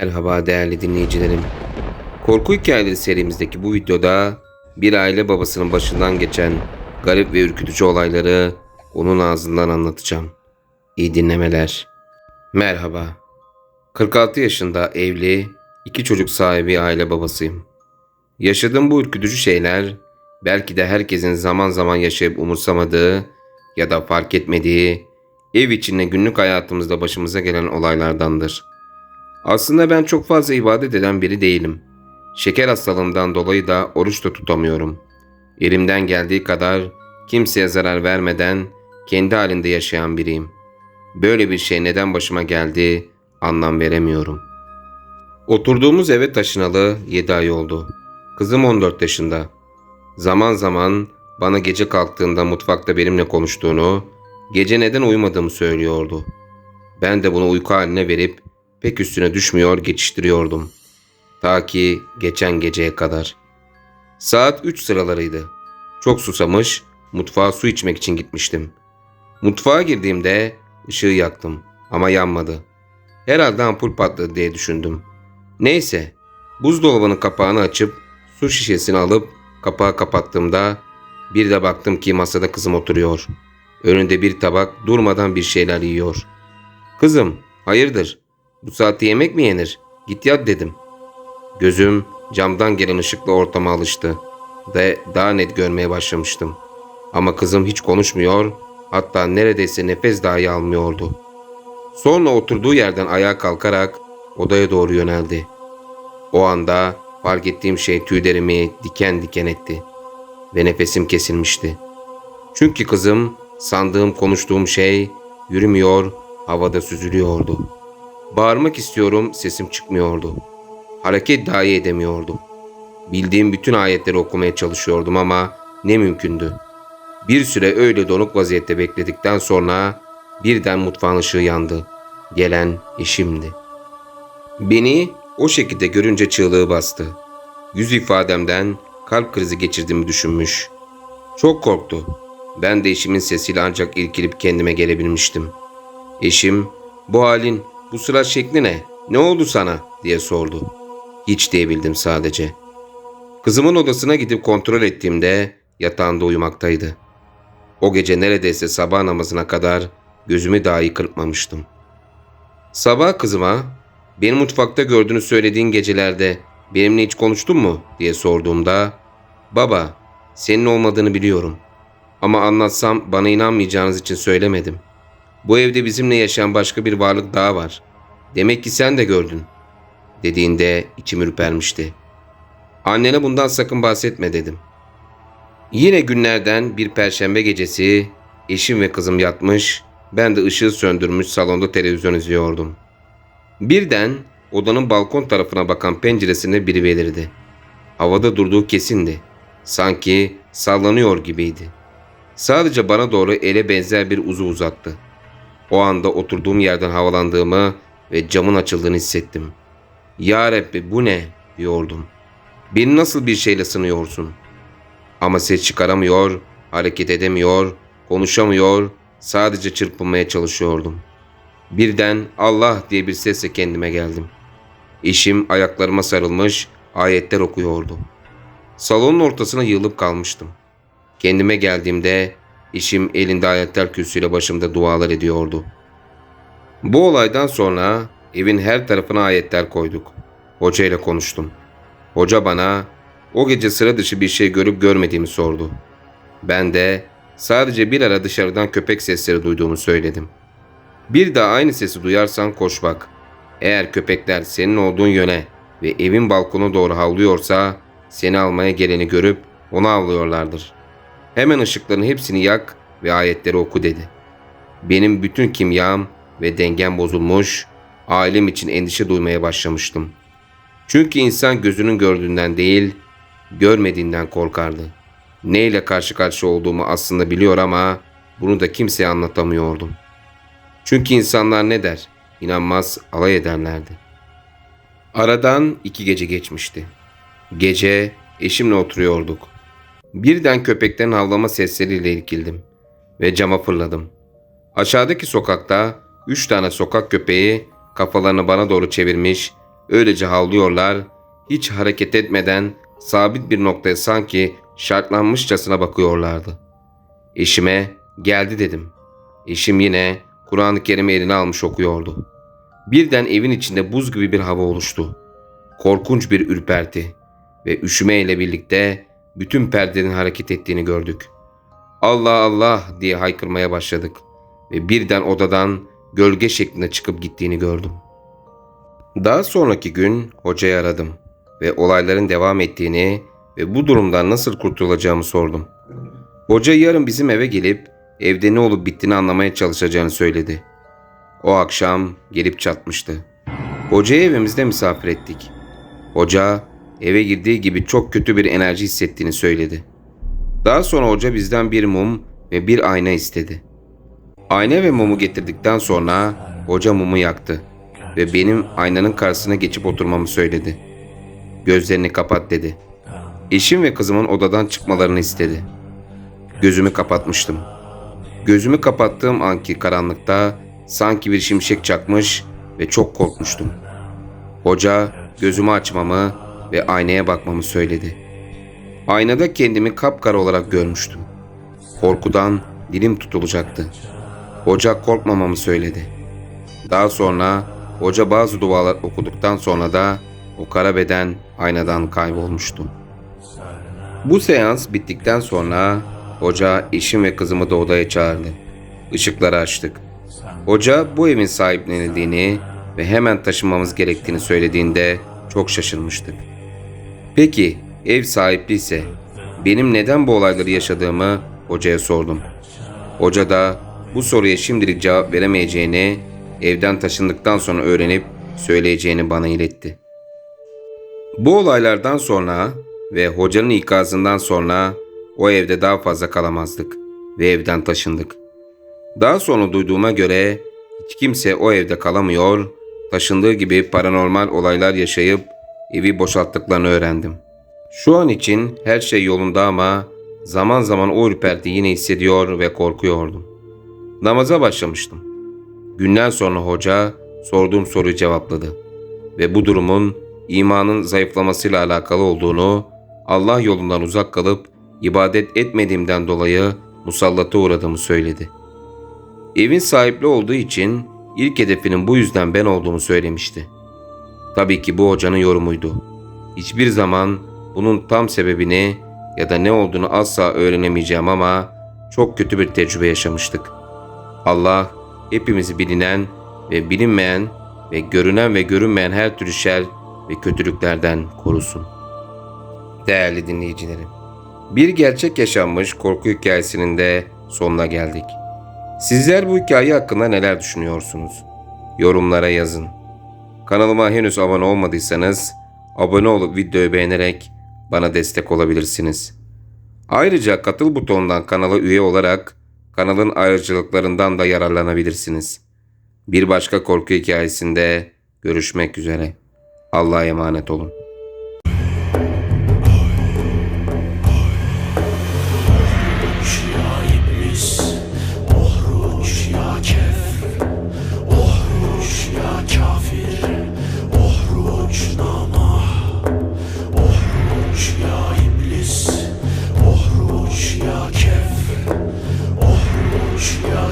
Merhaba değerli dinleyicilerim. Korku hikayeleri serimizdeki bu videoda bir aile babasının başından geçen garip ve ürkütücü olayları onun ağzından anlatacağım. İyi dinlemeler. Merhaba. 46 yaşında evli, 2 çocuk sahibi aile babasıyım. Yaşadığım bu ürkütücü şeyler belki de herkesin zaman zaman yaşayıp umursamadığı ya da fark etmediği ev içinde günlük hayatımızda başımıza gelen olaylardandır. Aslında ben çok fazla ibadet eden biri değilim. Şeker hastalığımdan dolayı da oruç da tutamıyorum. Elimden geldiği kadar kimseye zarar vermeden kendi halinde yaşayan biriyim. Böyle bir şey neden başıma geldi anlam veremiyorum. Oturduğumuz eve taşınalı 7 ay oldu. Kızım 14 yaşında. Zaman zaman bana gece kalktığında mutfakta benimle konuştuğunu, gece neden uyumadığımı söylüyordu. Ben de bunu uyku haline verip pek üstüne düşmüyor geçiştiriyordum. Ta ki geçen geceye kadar. Saat 3 sıralarıydı. Çok susamış, mutfağa su içmek için gitmiştim. Mutfağa girdiğimde ışığı yaktım ama yanmadı. Herhalde ampul patladı diye düşündüm. Neyse, buzdolabının kapağını açıp su şişesini alıp kapağı kapattığımda bir de baktım ki masada kızım oturuyor. Önünde bir tabak durmadan bir şeyler yiyor. "Kızım, hayırdır? Bu saatte yemek mi yenir? Git yat," dedim. Gözüm camdan gelen ışıkla ortama alıştı ve daha net görmeye başlamıştım. Ama kızım hiç konuşmuyor, hatta neredeyse nefes dahi almıyordu. Sonra oturduğu yerden ayağa kalkarak odaya doğru yöneldi. O anda fark ettiğim şey tüylerimi diken diken etti ve nefesim kesilmişti. Çünkü kızım sandığım konuştuğum şey yürümüyor, havada süzülüyordu. Bağırmak istiyorum, sesim çıkmıyordu. Hareket dahi edemiyordum. Bildiğim bütün ayetleri okumaya çalışıyordum ama ne mümkündü. Bir süre öyle donuk vaziyette bekledikten sonra birden mutfağın ışığı yandı. Gelen eşimdi. Beni o şekilde görünce çığlığı bastı. Yüz ifademden kalp krizi geçirdiğimi düşünmüş. Çok korktu. Ben de eşimin sesiyle ancak irkilip kendime gelebilmiştim. Eşim, "Bu halin, bu sıra şekli ne? Ne oldu sana?" diye sordu. Hiç diyebildim sadece. Kızımın odasına gidip kontrol ettiğimde yatağında uyumaktaydı. O gece neredeyse sabah namazına kadar gözümü dahi kırpmamıştım. Sabah kızıma, "Beni mutfakta gördüğünü söylediğin gecelerde benimle hiç konuştun mu?" diye sorduğumda, "Baba, senin olmadığını biliyorum. Ama anlatsam bana inanmayacağınız için söylemedim. Bu evde bizimle yaşayan başka bir varlık daha var. Demek ki sen de gördün," dediğinde içim ürpermişti. "Annene bundan sakın bahsetme," dedim. Yine günlerden bir perşembe gecesi eşim ve kızım yatmış, ben de ışığı söndürmüş salonda televizyon izliyordum. Birden odanın balkon tarafına bakan penceresinde biri belirdi. Havada durduğu kesindi. Sanki sallanıyor gibiydi. Sadece bana doğru ele benzer bir uzuv uzattı. O anda oturduğum yerden havalandığımı ve camın açıldığını hissettim. "Ya Rabbi, bu ne?" diyordum. "Beni nasıl bir şeyle sınıyorsun?" Ama ses çıkaramıyor, hareket edemiyor, konuşamıyor, sadece çırpınmaya çalışıyordum. Birden "Allah" diye bir sesle kendime geldim. Eşim ayaklarıma sarılmış, ayetler okuyordu. Salonun ortasına yığılıp kalmıştım. Kendime geldiğimde eşim elinde ayetler kürsüyle başımda dualar ediyordu. Bu olaydan sonra evin her tarafına ayetler koyduk. Hoca ile konuştum. Hoca bana o gece sıra dışı bir şey görüp görmediğimi sordu. Ben de sadece bir ara dışarıdan köpek sesleri duyduğumu söyledim. "Bir daha aynı sesi duyarsan koş bak. Eğer köpekler senin olduğun yöne ve evin balkona doğru havlıyorsa seni almaya geleni görüp onu avlıyorlardır. Hemen ışıkların hepsini yak ve ayetleri oku," dedi. Benim bütün kimyam ve dengem bozulmuş, ailem için endişe duymaya başlamıştım. Çünkü insan gözünün gördüğünden değil, görmediğinden korkardı. Neyle karşı karşıya olduğumu aslında biliyor ama bunu da kimseye anlatamıyordum. Çünkü insanlar ne der? İnanmaz, alay ederlerdi. Aradan 2 gece geçmişti. Gece eşimle oturuyorduk. Birden köpeklerin havlama sesleriyle irkildim ve cama fırladım. Aşağıdaki sokakta 3 tane sokak köpeği kafalarını bana doğru çevirmiş, Öylece havlıyorlar, hiç hareket etmeden sabit bir noktaya sanki şartlanmışçasına bakıyorlardı. Eşime geldi dedim. Eşim yine Kur'an-ı Kerim'i eline almış okuyordu. Birden evin içinde buz gibi bir hava oluştu. Korkunç bir ürperti ve üşüme ile birlikte bütün perdenin hareket ettiğini gördük. Allah Allah diye haykırmaya başladık ve birden odadan gölge şeklinde çıkıp gittiğini gördüm. Daha sonraki gün hocayı aradım ve olayların devam ettiğini ve bu durumdan nasıl kurtulacağımı sordum. Hoca yarın bizim eve gelip evde ne olup bittiğini anlamaya çalışacağını söyledi. O akşam gelip çatmıştı. Hocayı evimizde misafir ettik. Hoca eve girdiği gibi çok kötü bir enerji hissettiğini söyledi. Daha sonra hoca bizden bir mum ve bir ayna istedi. Ayna ve mumu getirdikten sonra hoca mumu yaktı ve benim aynanın karşısına geçip oturmamı söyledi. Gözlerini kapat dedi. Eşim ve kızımın odadan çıkmalarını istedi. Gözümü kapatmıştım. Gözümü kapattığım anki karanlıkta sanki bir şimşek çakmış ve çok korkmuştum. Hoca gözümü açmamı ve aynaya bakmamı söyledi. Aynada kendimi kapkara olarak görmüştüm. Korkudan dilim tutulacaktı. Hoca korkmamamı söyledi. Daha sonra hoca bazı dualar okuduktan sonra da o kara beden aynadan kaybolmuştu. Bu seans bittikten sonra hoca eşim ve kızımı da odaya çağırdı. Işıkları açtık. Hoca bu evin sahiplenildiğini ve hemen taşınmamız gerektiğini söylediğinde çok şaşırmıştık. Peki ev sahipliyse benim neden bu olayları yaşadığımı hocaya sordum. Hoca da bu soruya şimdilik cevap veremeyeceğini, evden taşındıktan sonra öğrenip söyleyeceğini bana iletti. Bu olaylardan sonra ve hocanın ikazından sonra o evde daha fazla kalamazdık ve evden taşındık. Daha sonra duyduğuma göre hiç kimse o evde kalamıyor, taşındığı gibi paranormal olaylar yaşayıp evi boşalttıklarını öğrendim. Şu an için her şey yolunda ama zaman zaman o ürpertiyi yine hissediyor ve korkuyordum. Namaza başlamıştım. Günler sonra hoca sorduğum soruyu cevapladı ve bu durumun imanın zayıflamasıyla alakalı olduğunu, Allah yolundan uzak kalıp ibadet etmediğimden dolayı musallata uğradığımı söyledi. Evin sahipli olduğu için ilk hedefinin bu yüzden ben olduğumu söylemişti. Tabii ki bu hocanın yorumuydu. Hiçbir zaman bunun tam sebebini ya da ne olduğunu asla öğrenemeyeceğim ama çok kötü bir tecrübe yaşamıştık. Allah hepimizi bilinen ve bilinmeyen ve görünen ve görünmeyen her türlü şer ve kötülüklerden korusun. Değerli dinleyicilerim, bir gerçek yaşanmış korku hikayesinin de sonuna geldik. Sizler bu hikaye hakkında neler düşünüyorsunuz? Yorumlara yazın. Kanalıma henüz abone olmadıysanız abone olup videoyu beğenerek bana destek olabilirsiniz. Ayrıca katıl butonundan kanala üye olarak kanalın ayrıcalıklarından da yararlanabilirsiniz. Bir başka korku hikayesinde görüşmek üzere. Allah'a emanet olun. Ya